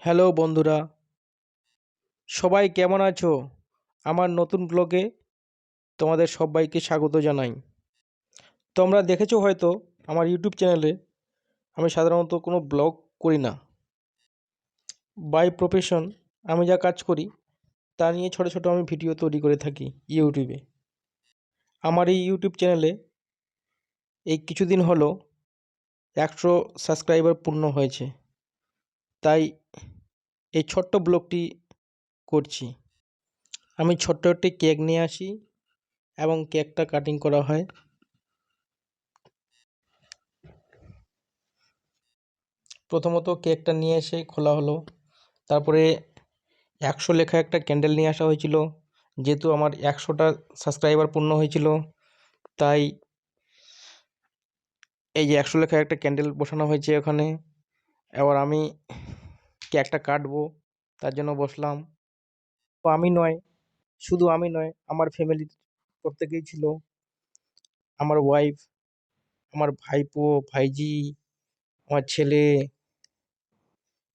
Hello বন্ধুরা, সবাই কেমন আছো? আমার নতুন ব্লগে তোমাদের সবাইকে স্বাগত জানাই। তোমরা দেখেছো হয়তো আমার ইউটিউব চ্যানেলে আমি সাধারণত কোনো ব্লগ করি না। বাই প্রফেশন আমি যা কাজ করি তা নিয়ে ছোট ছোট আমি ভিডিও তৈরি করে থাকি ইউটিউবে। আমার এই ইউটিউব চ্যানেলে এই কিছুদিন হলো 100 সাবস্ক্রাইবার পূর্ণ হয়েছে, তাই এই ছোট্ট ব্লগটি করছি। আমি ছোট্ট একটি কেক নিয়ে আসি এবং কেকটা কাটিং করা হয়। প্রথমত কেকটা নিয়ে এসে খোলা হলো, তারপরে 100 লেখা একটা ক্যান্ডেল নিয়ে আসা হয়েছিল। যেহেতু আমার 100টা সাবস্ক্রাইবার পূর্ণ হয়েছিল, তাই এই যে 100 লেখা একটা ক্যান্ডেল বসানো হয়েছে ওখানে। এবার আমি কেকটা কাটবো, তার জন্য বসলাম। তো আমি নয়, শুধু আমি নয়, আমার ফ্যামিলির প্রত্যেকেই ছিল। আমার ওয়াইফ, আমার ভাইপো, ভাইজি, আমার ছেলে,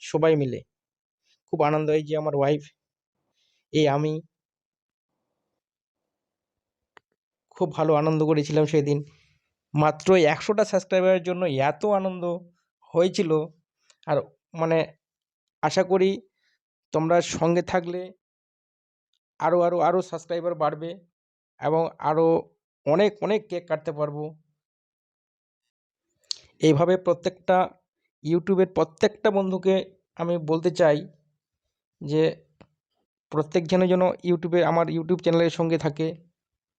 সবাই মিলে খুব আনন্দ হয় যে আমার ওয়াইফ, আমি খুব ভালো আনন্দ করেছিলাম সেদিন। মাত্র 100টা সাবস্ক্রাইবারের জন্য এত আনন্দ হয়েছিল। আর মানে আশা করি তোমরা সঙ্গে থাকলে আরও আরও আরও সাবস্ক্রাইবার বাড়বে এবং আরও অনেক অনেক কেক কাটতে পারবো। এইভাবে প্রত্যেকটা ইউটিউবের প্রত্যেকটা বন্ধুকে আমি বলতে চাই যে প্রত্যেকজনে যেন ইউটিউবে আমার ইউটিউব চ্যানেলের সঙ্গে থাকে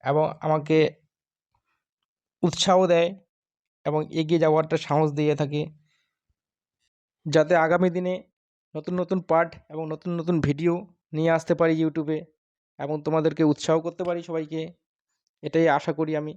এবং আমাকে উৎসাহ দেয় এবং এগিয়ে যাওয়ার একটা সাহস দিয়ে থাকে, যাতে আগামী দিনে নতুন নতুন পার্ট এবং নতুন নতুন ভিডিও নিয়ে আসতে পারি ইউটিউবে এবং তোমাদেরকে উৎসাহ করতে পারি সবাইকে। এটাই আশা করি আমি।